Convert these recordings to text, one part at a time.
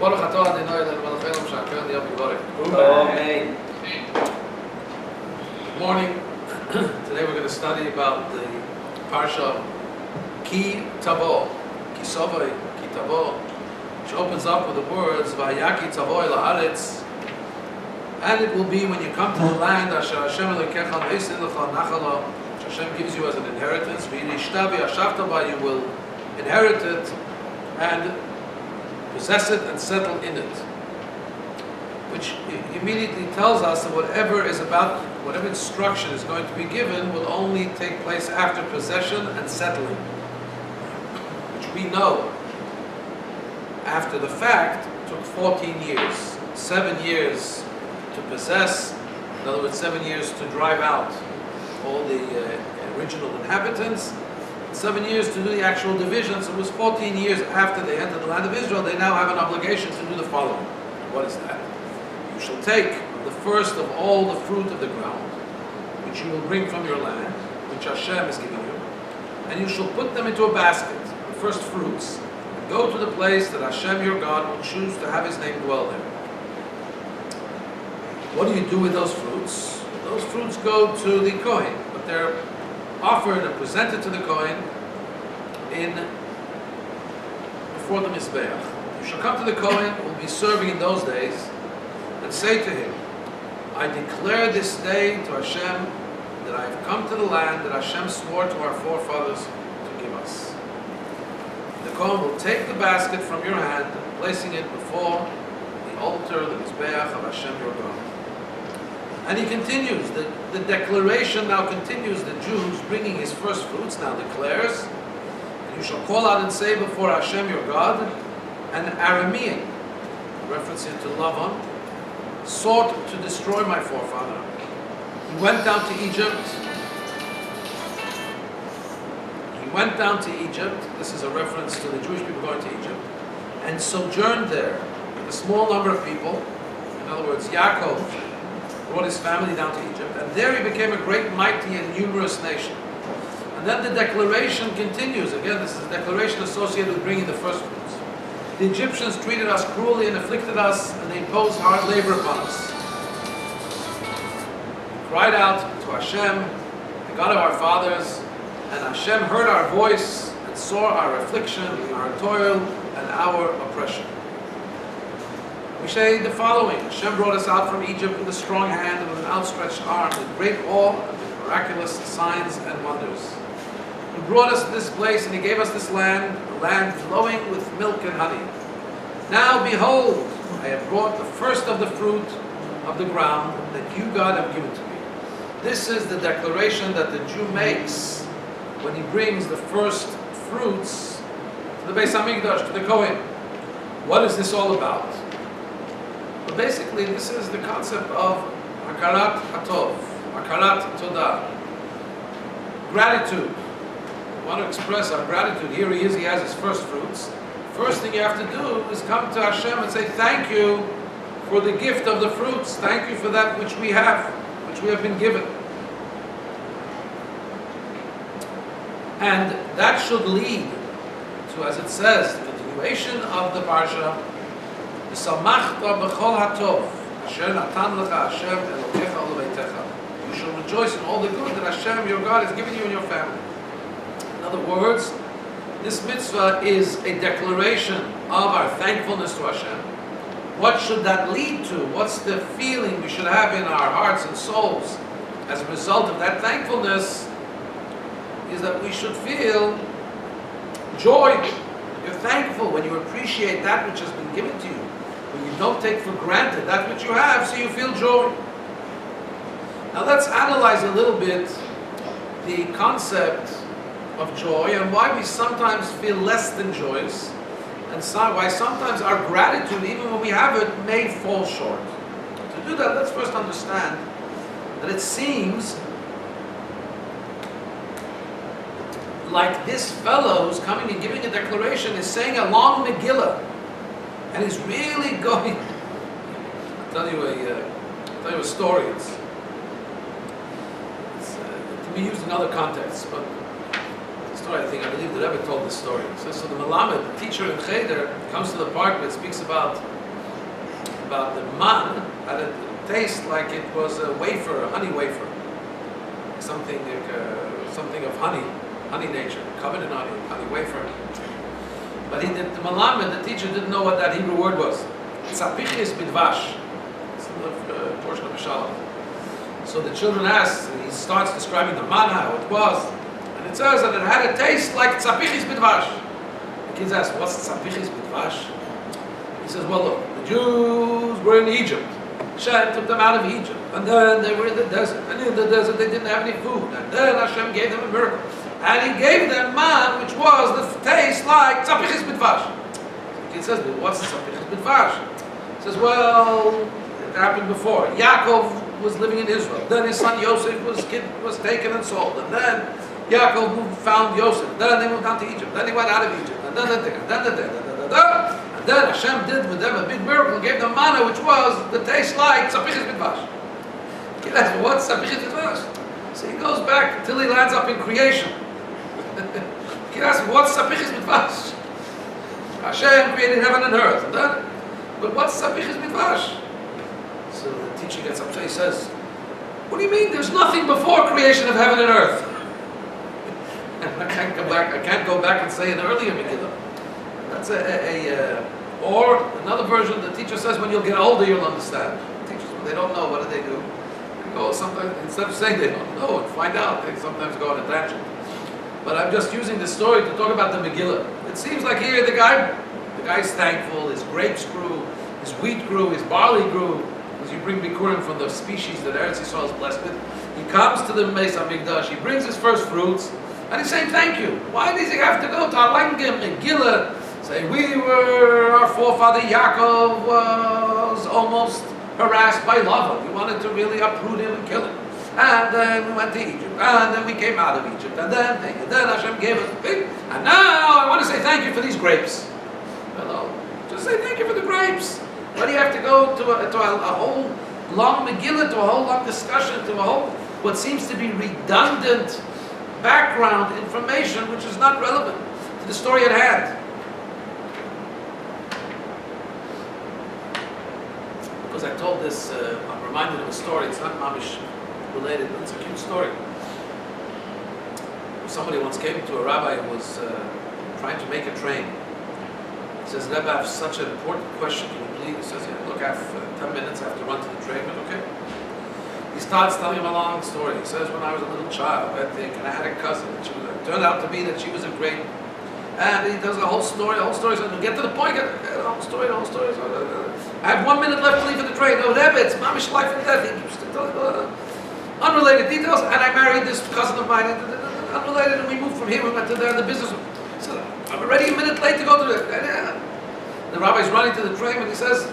Baruch atah Adonai Eloheinu melech haolam she'aker liyam yivarech. Amen. Good morning. Today we're going to study about the Parsha Ki Tavo, Ki Sovai, Ki Tavo, which opens up with the words Vayaki Tavo el haaretz. And it will be when you come to the land Asher Hashem Elokecha me'esid lecha nachala, which Hashem gives you as an inheritance. V'yishta v'yashavta ba, you will inherit it and possess it and settle in it. Which immediately tells us that whatever instruction is going to be given will only take place after possession and settling. Which we know, after the fact, took 14 years. 7 years to possess, in other words, 7 years to drive out all the original inhabitants, 7 years to do the actual division. So it was 14 years after they entered the land of Israel. They now have an obligation to do the following. What is that? You shall take the first of all the fruit of the ground, which you will bring from your land, which Hashem is giving you, and you shall put them into a basket, the first fruits, and go to the place that Hashem your God will choose to have His name dwell there. What do you do with those fruits? Those fruits go to the Kohen, but they're offered and presented to the Kohen before the Mizbeach. You shall come to the Kohen who will be serving in those days and say to him, I declare this day to Hashem that I have come to the land that Hashem swore to our forefathers to give us. The Kohen will take the basket from your hand, placing it before the altar, the Mizbeach of Hashem your God. And he continues, the declaration now continues, the Jew who's bringing his first fruits now declares, and you shall call out and say before Hashem your God, an Aramean, referencing to Lavan, sought to destroy my forefather. He went down to Egypt. This is a reference to the Jewish people going to Egypt, and sojourned there with a small number of people. In other words, Yaakov brought his family down to Egypt, and there he became a great, mighty, and numerous nation. And then the declaration continues. Again, this is a declaration associated with bringing the first fruits. The Egyptians treated us cruelly and afflicted us, and they imposed hard labor upon us. We cried out to Hashem, the God of our fathers, and Hashem heard our voice and saw our affliction, our toil, and our oppression. We say the following: Hashem brought us out from Egypt with a strong hand and with an outstretched arm, with great awe and with miraculous signs and wonders. He brought us to this place and He gave us this land, a land flowing with milk and honey. Now behold, I have brought the first of the fruit of the ground that you, God, have given to me. This is the declaration that the Jew makes when he brings the first fruits to the Beis HaMikdash, to the Kohen. What is this all about? But basically, this is the concept of Hakarat Hatov, Hakarat Todah, gratitude. We want to express our gratitude. Here he is, he has his first fruits. First thing you have to do is come to Hashem and say, thank you for the gift of the fruits. Thank you for that which we have been given. And that should lead to, as it says, the continuation of the Parsha, V'samachta b'chol hatov, asher natan lecha Hashem Elokecha u'lebeitecha. You shall rejoice in all the good that Hashem, your God, has given you and your family. In other words, this mitzvah is a declaration of our thankfulness to Hashem. What should that lead to? What's the feeling we should have in our hearts and souls as a result of that thankfulness? Is that we should feel joy. You're thankful when you appreciate that which has been given to you. When you don't take for granted that which you have, so you feel joy. Now let's analyze a little bit the concept of joy and why we sometimes feel less than joyous, and why sometimes our gratitude, even when we have it, may fall short. To do that, let's first understand that it seems like this fellow who's coming and giving a declaration is saying a long Megillah, and he's really going. I'll tell you a story. It can be used in other contexts, but story, I believe the Rebbe told this story. So the Melamed, the teacher in Cheder, comes to the park that speaks about the man had a taste like it was a wafer, a honey wafer, something of honey nature, covered in honey wafer. But the Melamed, the teacher, didn't know what that Hebrew word was. Tzapichis bidvash. It's a portion of a shalom. So the children asked, and he starts describing the man, how it was. And it says that it had a taste like tzapichis bidvash. The kids asked, what's tzapichis bidvash? He says, well, look, the Jews were in Egypt. Hashem took them out of Egypt. And then they were in the desert. And in the desert they didn't have any food. And then Hashem gave them a miracle. And he gave them man, which was the taste like tzapichis bidvash. The kid says, well, what's tzapichis bidvash? He says, well, it happened before. Yaakov was living in Israel. Then his son Yosef was taken and sold. And then Yaakov found Yosef. Then they moved down to Egypt. Then he went out of Egypt. And then Hashem did with them a big miracle, gave them manna, which was the taste like tzapichis bidvash. He asks, what's tzapichis bidvash? So he goes back until he lands up in creation. He asks, what's tzapichis bidvash? Hashem created heaven and earth. And then, but what's tzapichis bidvash? So the teacher gets upset. He says, what do you mean there's nothing before creation of heaven and earth? And I can't go back and say an earlier Megillah. That's or another version, the teacher says, when you'll get older, you'll understand. Teachers, when they don't know, what do? They go sometimes, instead of saying they don't know and find out, they sometimes go on a tangent. But I'm just using this story to talk about the Megillah. It seems like here the guy's thankful, his grapes grew, his wheat grew, his barley grew, because you bring Bikurim from the species that Eretz Yisrael is blessed with. He comes to the Beis HaMikdash, he brings his first fruits, and he's saying thank you. Why does he have to go to Alangim, Megillah, say, our forefather Yaakov was almost harassed by Lavan. We wanted to really uproot him and kill him. And then we went to Egypt. And then we came out of Egypt. And then Hashem gave us a thing. And now I want to say thank you for these grapes. Hello. Just say thank you for the grapes. But you have to go to a whole long Megillah, to a whole long discussion, to a whole, what seems to be redundant background information, which is not relevant to the story at hand. Because I told this, I'm reminded of a story, it's not mamish related, but it's a cute story. Somebody once came to a rabbi who was trying to make a train. He says, Rebbe, I have such an important question, can you please? He says, yeah, look, I have 10 minutes, I have to run to the train, but okay. He starts telling him a long story. He says, when I was a little child, I think, and I had a cousin, and it turned out to be that she was a great, and he does a whole story, so get to the point, the whole story. I have 1 minute left to leave for the train. No, Rebbe, it's mamish life and death. He keeps telling unrelated details, and I married this cousin of mine, unrelated, and we moved from here, we went to there, the business. So I'm already a minute late to go to the rabbi's running to the train, and he says,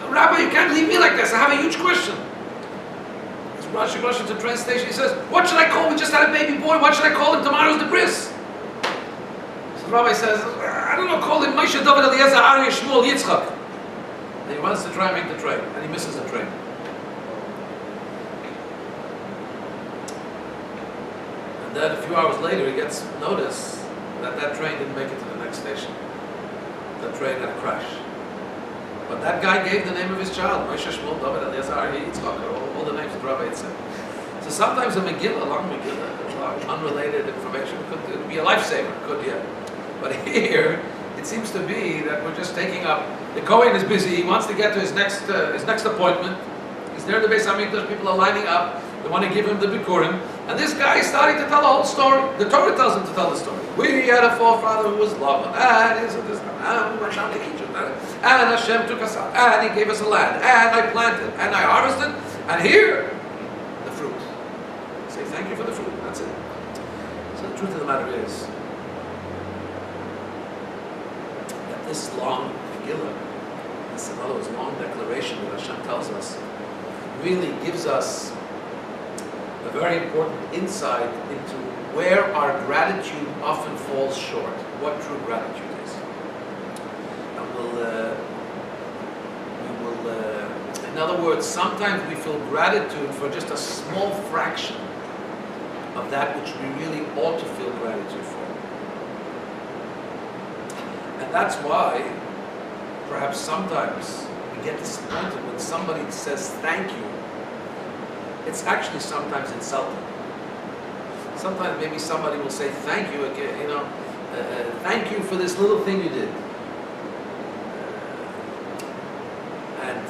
Rabbi, you can't leave me like this, I have a huge question. He's rushing to the train station, he says, what should I call? We just had a baby boy, what should I call him? Tomorrow's the bris. So the rabbi says, I don't know, call him Moshe David Eliezer Aryeh Shmuel Yitzchak. And he wants to try and make the train, and he misses the train. And then a few hours later, he gets notice that train didn't make it to the next station. The train had a crash. But that guy gave the name of his child, Moshe Shmuel David Eliezer Aryeh Yitzchak, all the names the rabbi had said. So sometimes a Megillah, a long Megillah, unrelated information, could be a lifesaver, could, yeah. But here, it seems to be that we're just taking up. The Kohen is busy. He wants to get to his next appointment. He's there at the Beis HaMikdash. People are lining up. They want to give him the Bikurim. And this guy is starting to tell the whole story. The Torah tells him to tell the story. We had a forefather who was Lavan. And we went down to Egypt. And Hashem took us out. And He gave us a land. And I planted. And I harvested. And here, the fruit. Say thank you for the fruit. That's it. So the truth of the matter is, this long Megillah, this in other words, long declaration that Hashem tells us, really gives us a very important insight into where our gratitude often falls short, what true gratitude is. And in other words, sometimes we feel gratitude for just a small fraction of that which we really ought to feel gratitude for. And that's why, perhaps sometimes, we get disappointed when somebody says thank you. It's actually sometimes insulting. Sometimes maybe somebody will say thank you again, thank you for this little thing you did. And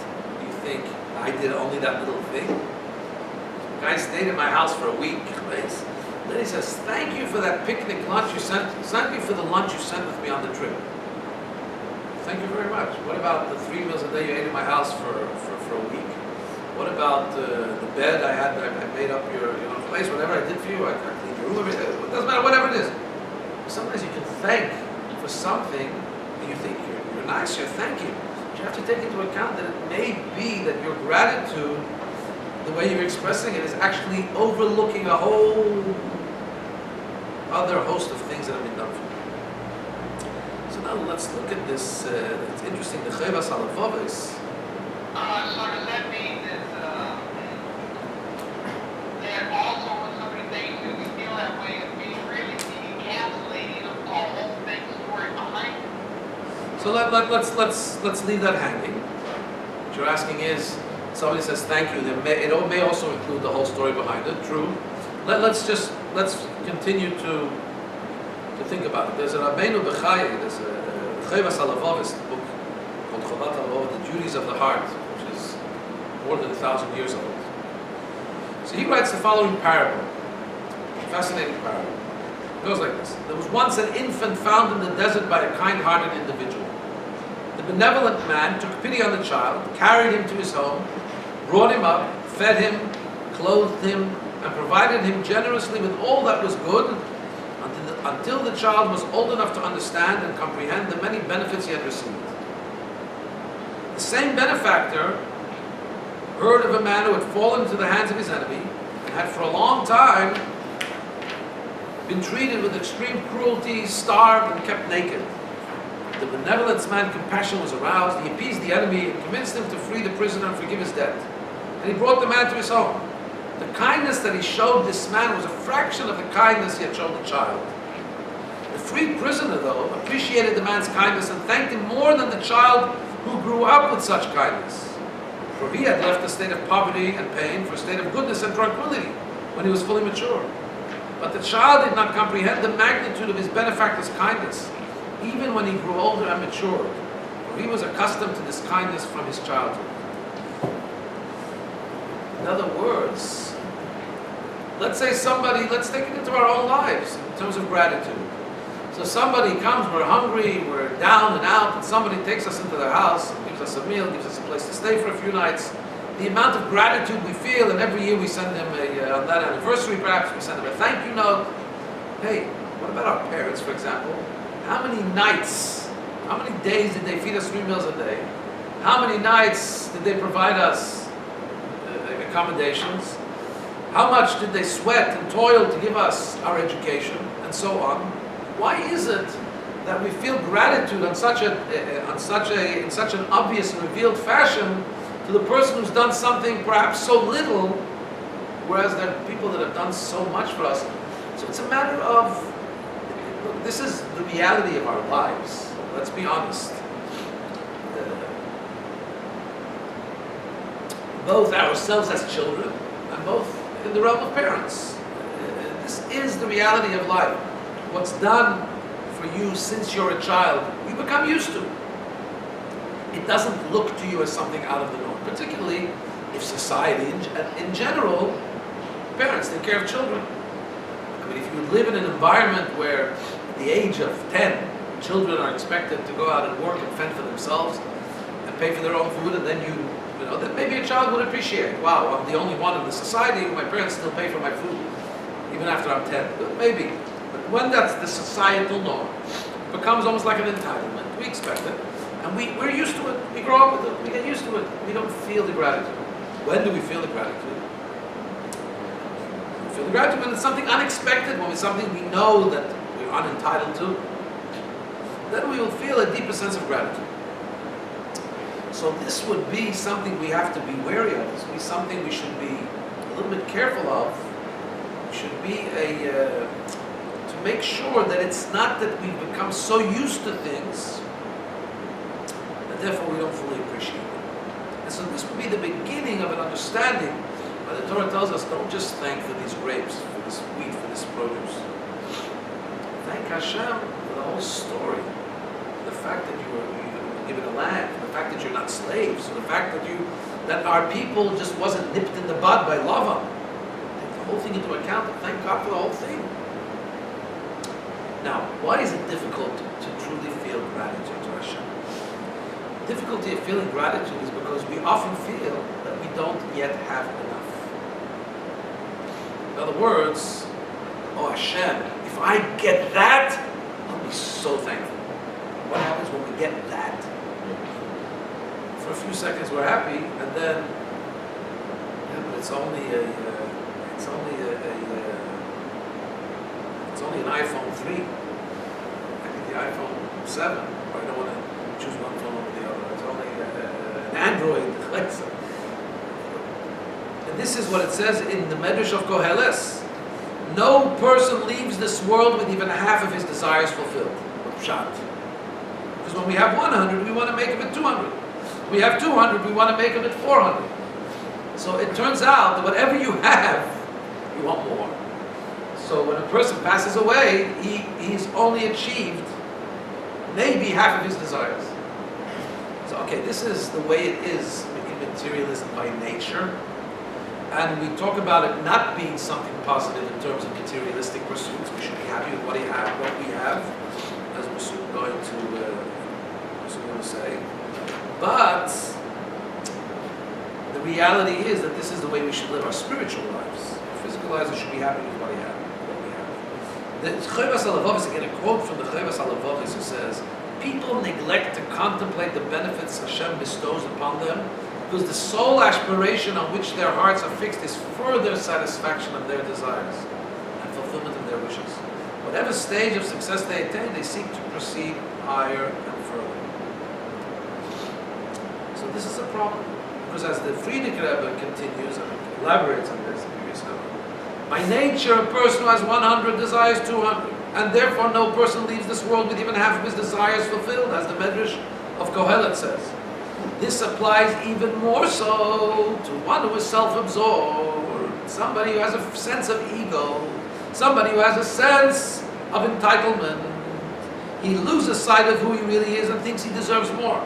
you think, I did only that little thing? The guy stayed at my house for a week. Then he says, thank you for that picnic lunch you sent. Thank you for the lunch you sent with me on the trip. Thank you very much. What about the 3 meals a day you ate in my house for a week? What about the bed I had? I made up your place. Whatever I did for you, I cleaned your room. It doesn't matter. Whatever it is. Sometimes you can thank for something, and you think you're nice. You're thanking. But you have to take into account that it may be that your gratitude, the way you're expressing it, is actually overlooking a whole other host of things that have been done for you. So now let's look at this. It's interesting. The Chevas Halavavis. So does that mean that also when somebody thinks that we feel that way, it's being really encapsulating a whole big story behind it? So let's leave that hanging. What you're asking is, somebody says thank you. It may also include the whole story behind it. True. Let's continue to think about it. There's a Rabbeinu Bechai. There's a Chevas Halavavis book called Chobat HaLevavot, The Duties of the Heart, which is more than 1,000 years old. So he writes the following parable, a fascinating parable. It goes like this. There was once an infant found in the desert by a kind-hearted individual. The benevolent man took pity on the child, carried him to his home, brought him up, fed him, clothed him, and provided him generously with all that was good until the child was old enough to understand and comprehend the many benefits he had received. The same benefactor heard of a man who had fallen into the hands of his enemy and had for a long time been treated with extreme cruelty, starved, and kept naked. The benevolent man's compassion was aroused. He appeased the enemy and convinced him to free the prisoner and forgive his debt. And he brought the man to his home. The kindness that he showed this man was a fraction of the kindness he had shown the child. The freed prisoner, though, appreciated the man's kindness and thanked him more than the child who grew up with such kindness. For he had left a state of poverty and pain for a state of goodness and tranquility when he was fully mature. But the child did not comprehend the magnitude of his benefactor's kindness, even when he grew older and matured, for he was accustomed to this kindness from his childhood. In other words, let's take it into our own lives in terms of gratitude. So somebody comes, we're hungry, we're down and out, and somebody takes us into their house, gives us a meal, gives us a place to stay for a few nights. The amount of gratitude we feel, and every year we send them on that anniversary perhaps, we send them a thank you note. Hey, what about our parents, for example? How many nights, how many days did they feed us 3 meals a day? How many nights did they provide us accommodations? How much did they sweat and toil to give us our education, and so on? Why is it that we feel gratitude in such an obvious and revealed fashion to the person who's done something perhaps so little, whereas there are people that have done so much for us? So it's a matter of, look, this is the reality of our lives. Let's be honest. Both ourselves as children and both in the realm of parents. This is the reality of life. What's done for you since you're a child, you become used to. It doesn't look to you as something out of the norm, particularly if society in general, parents take care of children. I mean, if you live in an environment where at the age of 10, children are expected to go out and work and fend for themselves and pay for their own food, and then then maybe a child would appreciate, wow, I'm the only one in the society who my parents still pay for my food, even after I'm 10. Maybe. But when that's the societal norm, it becomes almost like an entitlement. We expect it. And we're used to it. We grow up with it. We get used to it. We don't feel the gratitude. When do we feel the gratitude? We feel the gratitude when it's something unexpected, when it's something we know that we're unentitled to. Then we will feel a deeper sense of gratitude. So this would be something we have to be wary of. This would be something we should be a little bit careful of should be to make sure that it's not that we've become so used to things that therefore we don't fully appreciate it. And so this would be the beginning of an understanding. But the Torah tells us, don't just thank for these grapes, for this wheat, for this produce. Thank Hashem for the whole story. The fact that you were given a land, the fact that you're not slaves, the fact that our people just wasn't nipped in the bud by Lavan. Take the whole thing into account and thank God for the whole thing. Now, why is it difficult to truly feel gratitude to Hashem? The difficulty of feeling gratitude is because we often feel that we don't yet have enough. In other words, oh Hashem, if I get that, I'll be so thankful. What happens when we get that? For a few seconds we're happy, and then, yeah, but it's only an iPhone 3. I think the iPhone 7. I don't want to choose one phone over the other. It's only an Android. And this is what it says in the Medrash of Koheles. No person leaves this world with even half of his desires fulfilled. Pshat. Because when we have 100, we want to make of it 200. When we have 200, we want to make of it 400. So it turns out that whatever you have, you want more. So when a person passes away, he's only achieved maybe half of his desires. So okay, this is the way it is in materialism by nature. And we talk about it not being something positive in terms of materialistic pursuits. We should be happy with what we have, as we're soon going to say. But the reality is that this is the way we should live our spiritual lives. Our physical lives, we should be happy with what we have. The Chayvas Alavavis, again, a quote from the Chayvas Alavavis, who says, people neglect to contemplate the benefits Hashem bestows upon them because the sole aspiration on which their hearts are fixed is further satisfaction of their desires and fulfillment of their wishes. Whatever stage of success they attain, they seek to proceed higher and further. So this is a problem, because as the Frierdiker Rebbe continues and elaborates on this, by nature, a person who has 100 desires 200, and therefore no person leaves this world with even half of his desires fulfilled, as the Medrash of Kohelet says. This applies even more so to one who is self-absorbed, somebody who has a sense of ego, somebody who has a sense of entitlement. He loses sight of who he really is and thinks he deserves more.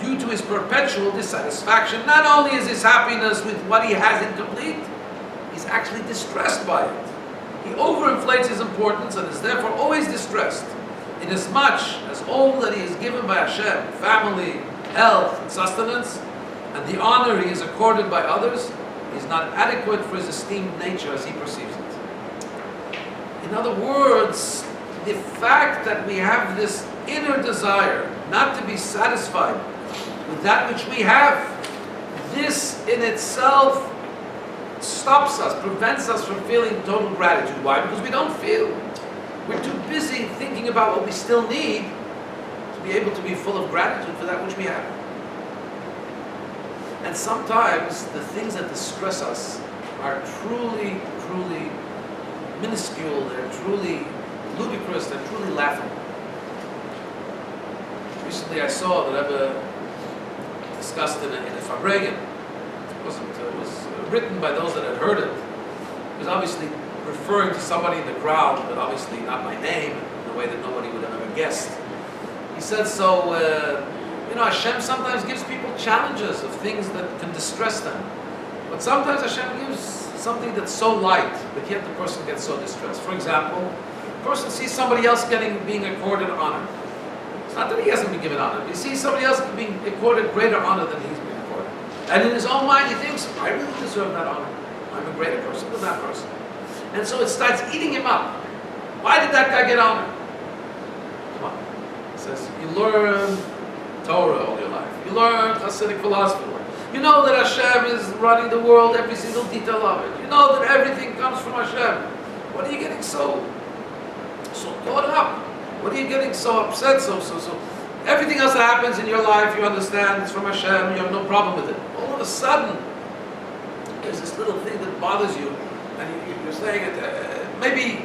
Due to his perpetual dissatisfaction, not only is his happiness with what he has incomplete, he's actually distressed by it. He overinflates his importance and is therefore always distressed, inasmuch as all that he is given by Hashem, family, health, and sustenance, and the honor he is accorded by others, is not adequate for his esteemed nature as he perceives it. In other words, the fact that we have this inner desire not to be satisfied with that which we have, this in itself stops us, prevents us from feeling total gratitude. Why? Because we don't feel. We're too busy thinking about what we still need to be able to be full of gratitude for that which we have. And sometimes the things that distress us are truly, truly minuscule, they're truly ludicrous, they're truly laughable. Recently I saw that Rebbe discussed in a Fabregan. It was written by those that had heard it. It was obviously referring to somebody in the crowd, but obviously not by name, in a way that nobody would have ever guessed. He said, Hashem sometimes gives people challenges of things that can distress them. But sometimes Hashem gives something that's so light, but yet the person gets so distressed. For example, a person sees somebody else being accorded honor. It's not that he hasn't been given honor. He sees somebody else being accorded greater honor than he's been accorded. And in his own mind, he thinks, I really deserve that honor. I'm a greater person than that person. And so it starts eating him up. Why did that guy get honor? Come on. It says, you learn Torah all your life. You learn Hasidic philosophy. You know that Hashem is running the world, every single detail of it. You know that everything comes from Hashem. What are you getting so caught up? What are you getting so upset? So everything else that happens in your life, you understand it's from Hashem. You have no problem with it. All of a sudden, there's this little thing that bothers you, And you're saying it, maybe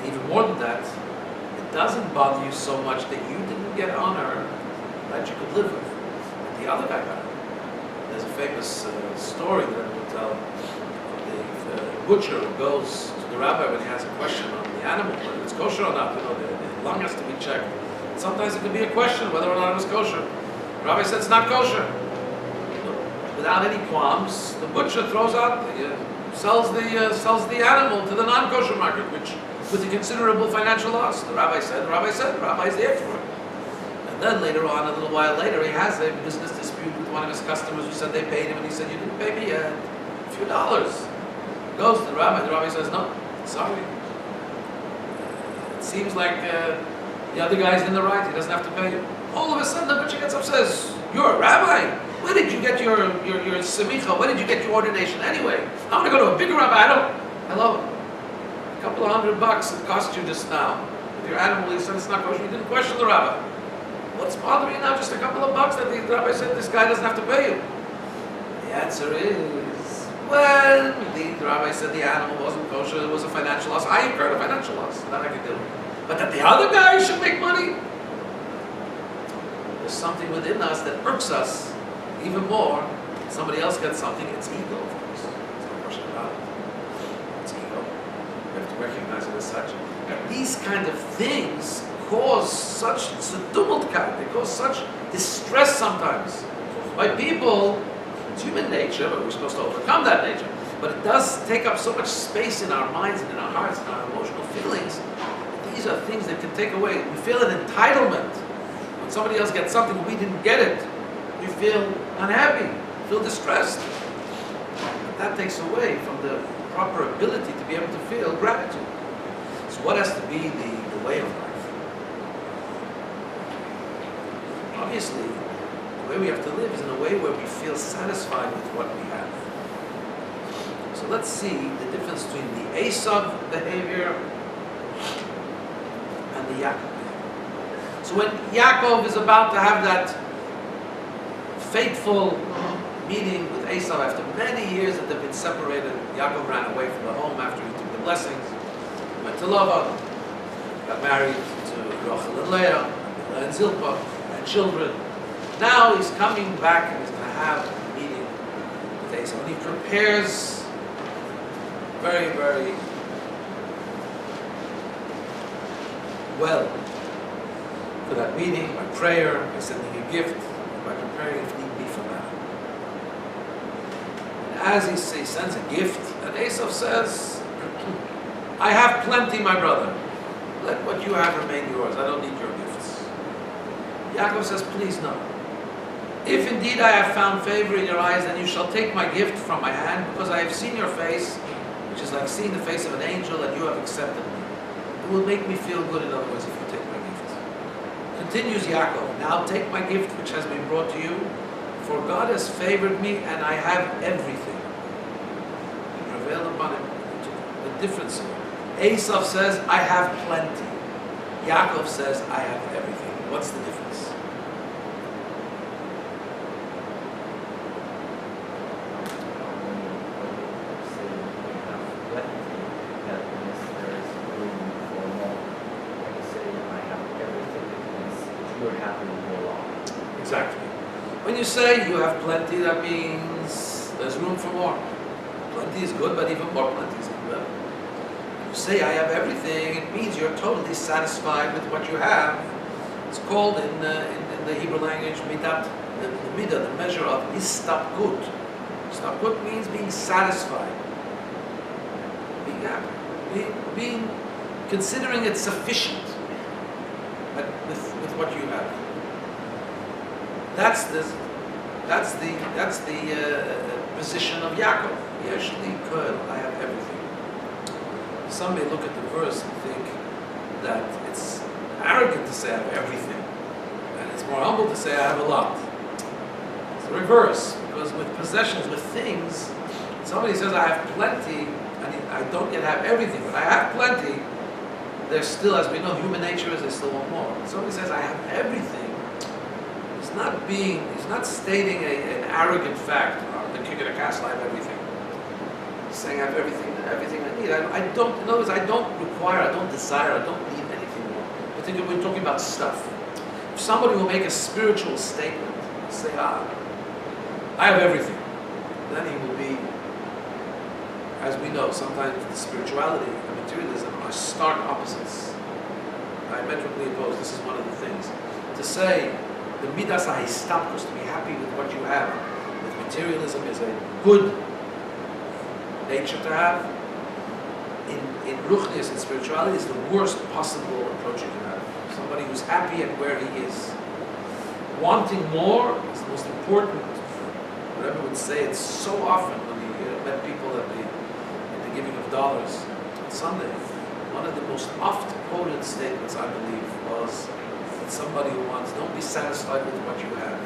even more than that, it doesn't bother you so much that you didn't get honor that you could live with, that the other guy got it. There's a famous story that I will tell of the butcher who goes to the rabbi when he has a question on the animal, whether it's kosher or not. The lung has to be checked. Sometimes it could be a question whether or not it was kosher. The rabbi said it's not kosher. Without any qualms, the butcher throws out, sells the animal to the non-kosher market, which with a considerable financial loss. The rabbi said, the rabbi's there for it. And then later on, a little while later, he has a business dispute with one of his customers who said they paid him, and he said, you didn't pay me yet, a few dollars. He goes to the rabbi says, no, sorry. It seems like the other guy's in the right, he doesn't have to pay you. All of a sudden, the butcher gets up and says, you're a rabbi? Where did you get your semicha? Where did you get your ordination anyway? I want to go to a bigger rabbi. Hello? A couple of $100 it cost you just now. If your animal, you said it's not kosher, you didn't question the rabbi. What's bothering you now? Just a couple of bucks that the rabbi said this guy doesn't have to pay you. The answer is, well, the rabbi said the animal wasn't kosher, it was a financial loss. I incurred a financial loss, that I could do. But that the other guy should make money? There's something within us that irks us even more. Somebody else gets something, it's ego, of course. There's no question about it. It's ego. We have to recognize it as such. These kind of things cause such tumult, they cause such distress sometimes by people. It's human nature, but we're supposed to overcome that nature. But it does take up so much space in our minds and in our hearts and our emotional feelings. These are things that can take away. We feel an entitlement. When somebody else gets something, we didn't get it. We feel unhappy, feel distressed. But that takes away from the proper ability to be able to feel gratitude. So what has to be the way of life? Obviously, the way we have to live is in a way where we feel satisfied with what we have. So let's see the difference between the Esav behavior and the Yaakov behavior. So when Yaakov is about to have that fateful meeting with Esav after many years that they've been separated, Yaakov ran away from the home after he took the blessings, went to Lavan, got married to Rachel and Leah and Zilpah, and children. Now he's coming back and he's going to have a meeting with Esav. And he prepares very, very well for that meeting by prayer, by sending a gift, by preparing if need be for that. And as he sends a gift, and Esav says, I have plenty, my brother. Let what you have remain yours. I don't need your gifts. Yaakov says, please no. If indeed I have found favor in your eyes, then you shall take my gift from my hand, because I have seen your face, which is like seeing the face of an angel, and you have accepted me. It will make me feel good, in other words, if you take my gift. Continues Yaakov, now take my gift which has been brought to you, for God has favored me, and I have everything. He prevailed upon him. The difference here. Esav says, I have plenty. Yaakov says, I have everything. What's the difference? Exactly. When you say you have plenty, that means there's room for more. Plenty is good, but even more plenty is even better. When you say I have everything, it means you're totally satisfied with what you have. It's called in the Hebrew language midat, the midah, the measure of istapkut. Istapkut means being satisfied, being happy, being considering it sufficient with what you have. That's the position of Yaakov. Yeshli kol, I have everything. Some may look at the verse and think that it's arrogant to say I have everything, and it's more humble to say I have a lot. It's the reverse, because with possessions, with things, somebody says I have plenty, and I don't yet have everything, but I have plenty. There's still, as we know, human nature is they still want more. When somebody says I have everything, he's not stating an arrogant fact, the king of the castle, I have everything. saying I have everything I need. I don't, in other words, I don't require, I don't desire, I don't need anything more. Particularly we're talking about stuff. If somebody will make a spiritual statement, say, I have everything, then he will be, as we know, sometimes the spirituality and materialism are stark opposites, diametrically opposed. This is one of the things. To say the midas ha'istapkus, to be happy with what you have, with materialism is a good nature to have. In ruchnius, in spirituality, is the worst possible approach you can have. Somebody who's happy at where he is. Wanting more is the most important. Whatever would say it so often when he met people at the giving of dollars on Sunday. One of the most oft-quoted statements, I believe, was that somebody who wants, don't be satisfied with what you have.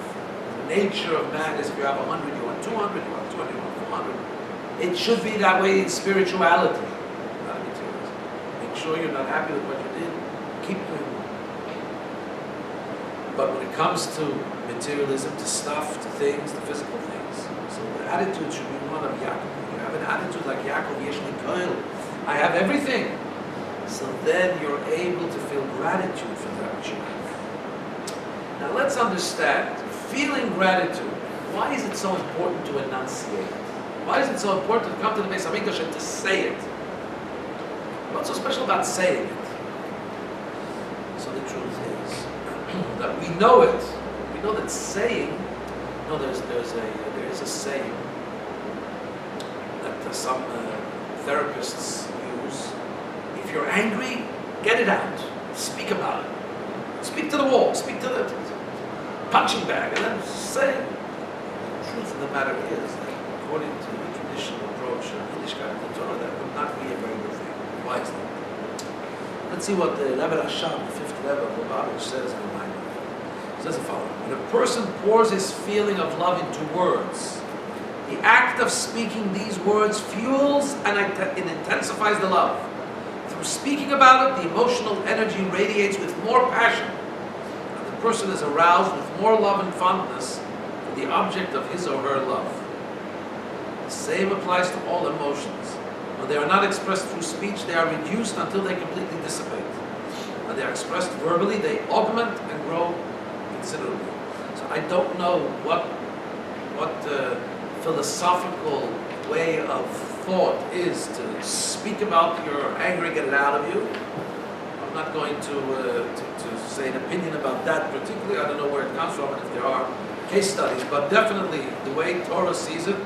The nature of man is if you have 100, you want 200, you want 200, you want 400. It should be that way in spirituality, not in materialism. Make sure you're not happy with what you did, keep doing more. But when it comes to materialism, to stuff, to things, to physical things, so the attitude should be one of Yaakov. You have an attitude like Yaakov, Yesh li koil, I have everything. So then you're able to feel gratitude for that which you have. Now let's understand, feeling gratitude, why is it so important to enunciate? Why is it so important to come to the Beis Hamikdash and to say it? What's so special about saying it? So the truth is that we know it. We know that saying, there is a saying that some therapists use. If you're angry, get it out. Speak about it. Speak to the wall. Speak to the punching bag, and then say. The truth of the matter is that according to the traditional approach of Yiddishkeit and Torah, that would not be a very good thing. Why is that? Let's see what the Rebbe Rashab, the fifth Rebbe of Lubavitch, says in the mind. It says the following: when a person pours his feeling of love into words, the act of speaking these words fuels and it intensifies the love. Through speaking about it, the emotional energy radiates with more passion, and the person is aroused with more love and fondness for the object of his or her love. The same applies to all emotions. When they are not expressed through speech, they are reduced until they completely dissipate. When they are expressed verbally, they augment and grow considerably. So I don't know what philosophical way of thought is to speak about your anger, get it out of you. I'm not going to say an opinion about that particularly. I don't know where it comes from and if there are case studies, but definitely the way Torah sees it,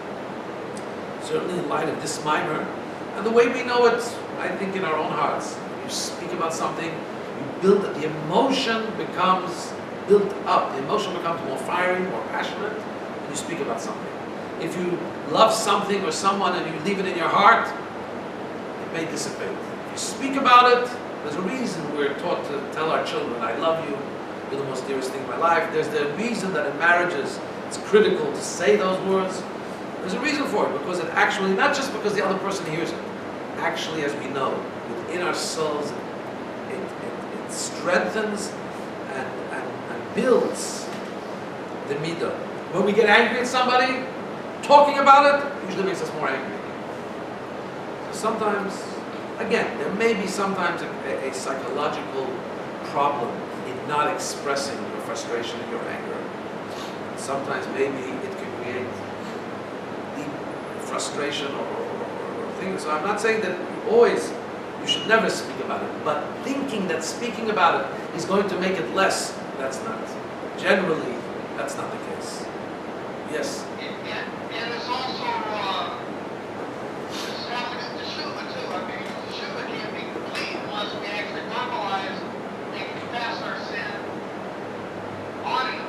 certainly in light of this minor, and the way we know it, I think, in our own hearts. You speak about something, you build it, the emotion becomes built up, the emotion becomes more fiery, more passionate, and you speak about something. If you love something or someone and you leave it in your heart, it may dissipate. If you speak about it, there's a reason we're taught to tell our children, I love you, you're the most dearest thing in my life. There's the reason that in marriages it's critical to say those words. There's a reason for it, because it actually, not just because the other person hears it, actually, as we know, within ourselves, it strengthens and builds the midah. When we get angry at somebody, talking about it usually makes us more angry. So sometimes, again, there may be sometimes a psychological problem in not expressing your frustration and your anger. Sometimes maybe it can create deep frustration or things. So I'm not saying that you should never speak about it, but thinking that speaking about it is going to make it less, generally, that's not the case. Yes? And it's also, this happens in teshuva too. I mean, teshuva can't be complete unless we actually verbalize and confess our sin. Audio,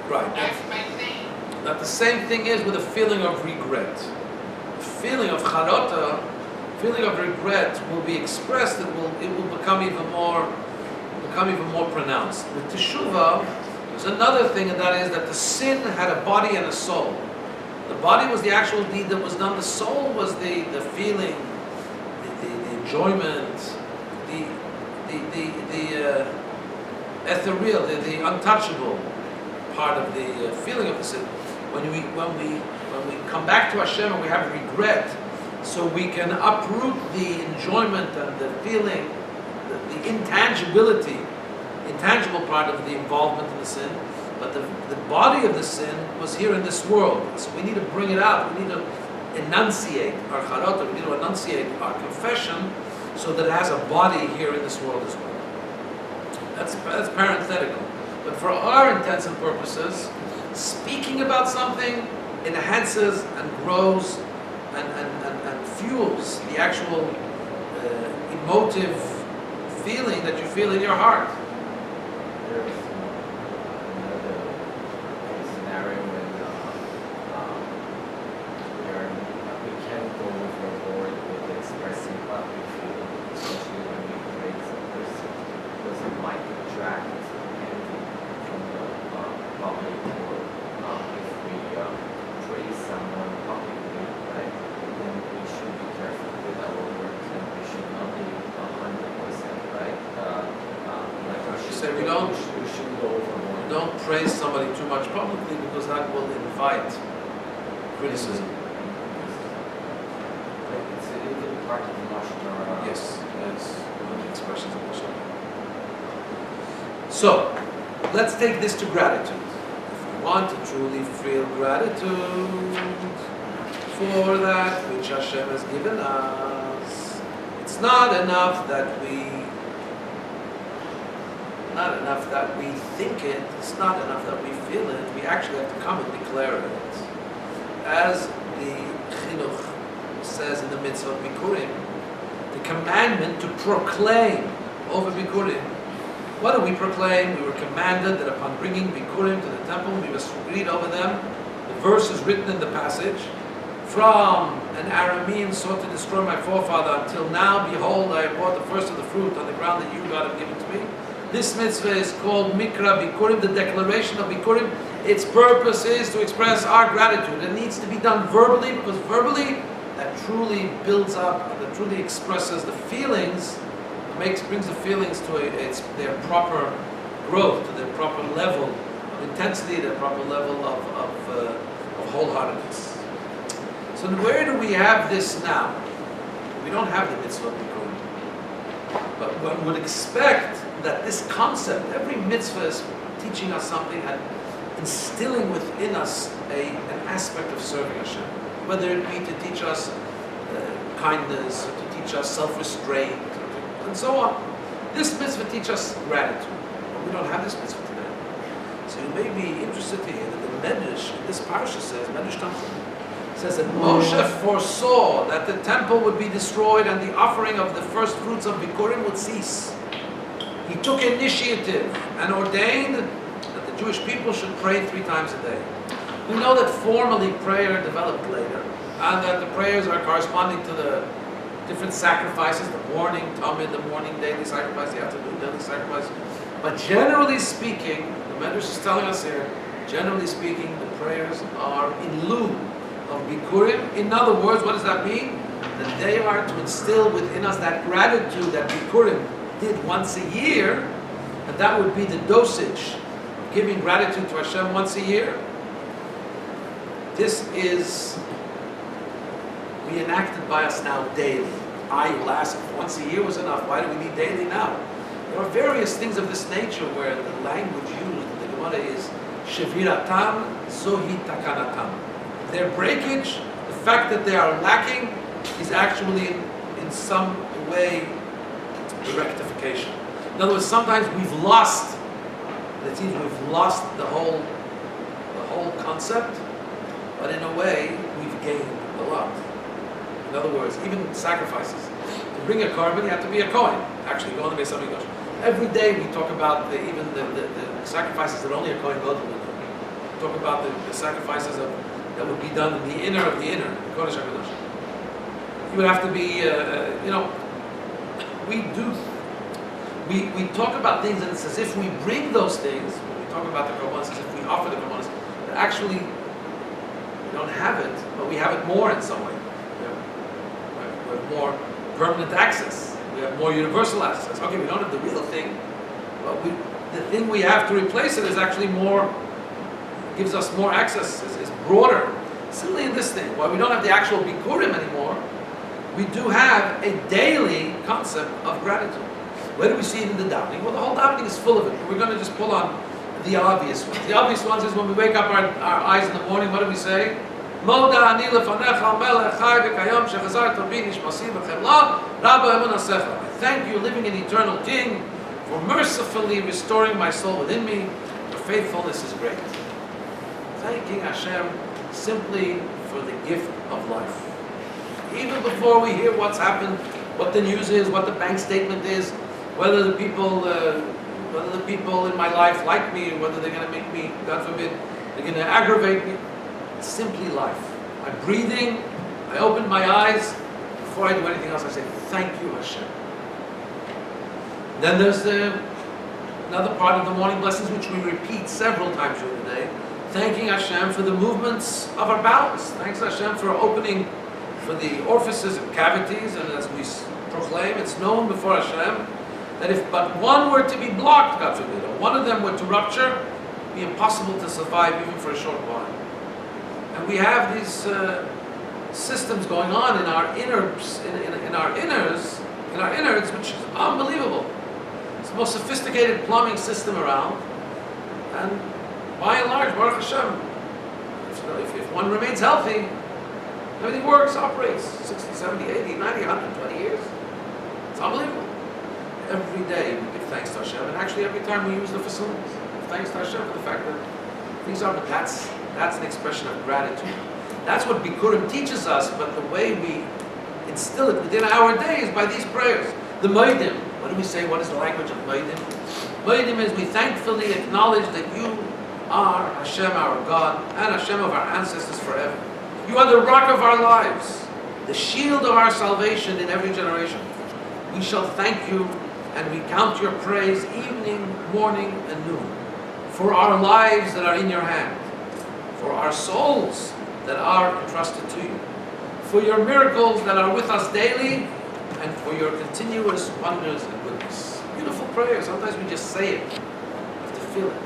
Right. that's the main thing. Now the same thing is with a feeling of regret. The feeling of charota, feeling of regret will be expressed, it will become even more pronounced. With teshuva, there's another thing, and that is that the sin had a body and a soul. The body was the actual deed that was done. The soul was the feeling, the enjoyment, the ethereal, the untouchable part of the feeling of the sin. When we come back to Hashem and we have regret, so we can uproot the enjoyment and the feeling, the intangible part of the involvement in the sin. But the body of the sin was here in this world. So we need to bring it out. We need to enunciate our charata, we need to enunciate our confession so that it has a body here in this world as well. That's parenthetical. But for our intents and purposes, speaking about something enhances and grows and fuels the actual emotive feeling that you feel in your heart. There's another scenario where we can go overboard with expressing what we feel, especially when we praise a person, because it might detract energy from the public, or if we praise someone publicly, right, then we should be careful with our words, and we should not be 100%, right? You say we don't go overboard. don't praise somebody too much publicly because that will invite criticism. It's a little part of the Mashal Torah. Yes, one of the expressions of Mashal. So, let's take this to gratitude. If we want to truly feel gratitude for that which Hashem has given us, it's not enough that we think it, it's not enough that we feel it, we actually have to come and declare it. As the Chinuch says in the mitzvah of Bikurim, the commandment to proclaim over Bikurim. What do we proclaim? We were commanded that upon bringing Bikurim to the temple, we must read over them. The verse is written in the passage, from an Aramean sought to destroy my forefather until now, behold, I have brought the first of the fruit on the ground that you, God, have given to me. This mitzvah is called Mikra Bikurim, the declaration of Bikurim. Its purpose is to express our gratitude. It needs to be done verbally, because verbally that truly builds up and that truly expresses the feelings, brings the feelings to their proper growth, to their proper level of intensity, their proper level of wholeheartedness. So where do we have this now? We don't have the mitzvah of Bikurim. But one would expect that this concept, every mitzvah is teaching us something and instilling within us an aspect of serving Hashem. Whether it be to teach us kindness, or to teach us self-restraint, and so on. This mitzvah teaches us gratitude. But we don't have this mitzvah today. So you may be interested to hear that the Medrash in this parsha says, Medrash Tamshah, says that Moshe foresaw that the temple would be destroyed and the offering of the first fruits of Bikurim would cease. He took initiative and ordained that the Jewish people should pray 3 times a day. We know that formally prayer developed later, and that the prayers are corresponding to the different sacrifices, the morning, Tamid, the morning daily sacrifice, the afternoon daily sacrifice. But generally speaking, the Medrash is telling us here, generally speaking, the prayers are in lieu of Bikurim. In other words, what does that mean? That they are to instill within us that gratitude that Bikurim did once a year, and that would be the dosage of giving gratitude to Hashem once a year. This is reenacted by us now daily. Last once a year was enough. Why do we need daily now? There are various things of this nature where the language used in the Gemara is Sheviratam Zohi Takanatam. Their breakage, the fact that they are lacking, is actually in some way a rectification. In other words, sometimes we've lost, it seems we've lost the whole concept, but in a way we've gained a lot. In other words, even sacrifices. To bring a korban, you have to be a Kohen. Actually, go on the Beis Hamikdash. Every day we talk about even the sacrifices that only a Kohen Gadol would do. We talk about the sacrifices that would be done in the inner of the inner, the Kodesh HaKadosh. You would have to be, we talk about things and it's as if we bring those things, when we talk about the korbanos, as if we offer the korbanos, but actually we don't have it, but we have it more in some way. We have more permanent access. We have more universal access. Okay, we don't have the real thing, but the thing we have to replace it is actually more, gives us more access, is broader. Similarly in this thing, while we don't have the actual Bikurim anymore, we do have a daily concept of gratitude. Where do we see it in the davening? Well, the whole davening is full of it. We're going to just pull on the obvious ones. The obvious ones is when we wake up our eyes in the morning, what do we say? Moda ani lefanecha melech chai v'kayom shechazarta bi nishmasi v'chemla rabba emun asecha. I thank you, living and eternal King, for mercifully restoring my soul within me. Your faithfulness is great. Thanking Hashem simply for the gift of life. Even before we hear what's happened, what the news is, what the bank statement is, whether the people in my life like me, or whether they're going to make me, God forbid, they're going to aggravate me. It's simply life. I'm breathing. I open my eyes. Before I do anything else, I say, thank you, Hashem. Then there's another part of the morning blessings, which we repeat several times during the day. Thanking Hashem for the movements of our bowels. Thanks Hashem for opening for the orifices and cavities, and as we proclaim, it's known before Hashem that if but one were to be blocked, God forbid, or one of them were to rupture, it would be impossible to survive even for a short while. And we have these systems going on in our innards, in our innards, which is unbelievable. It's the most sophisticated plumbing system around, and by and large, Baruch Hashem, if one remains healthy, everything works, operates 60, 70, 80, 90, 120 years. It's unbelievable. Every day we give thanks to Hashem, and actually every time we use the facilities, we give thanks to Hashem for the fact that things are, but that's an expression of gratitude. That's what Bikurim teaches us, but the way we instill it within our day is by these prayers. The Moedim, what do we say? What is the language of Moedim? Moedim is we thankfully acknowledge that you are Hashem, our God, and Hashem of our ancestors forever. You are the rock of our lives, the shield of our salvation in every generation. We shall thank you and recount your praise evening, morning, and noon, for our lives that are in your hand, for our souls that are entrusted to you, for your miracles that are with us daily, and for your continuous wonders and goodness. Beautiful prayer. Sometimes we just say it. You have to feel it.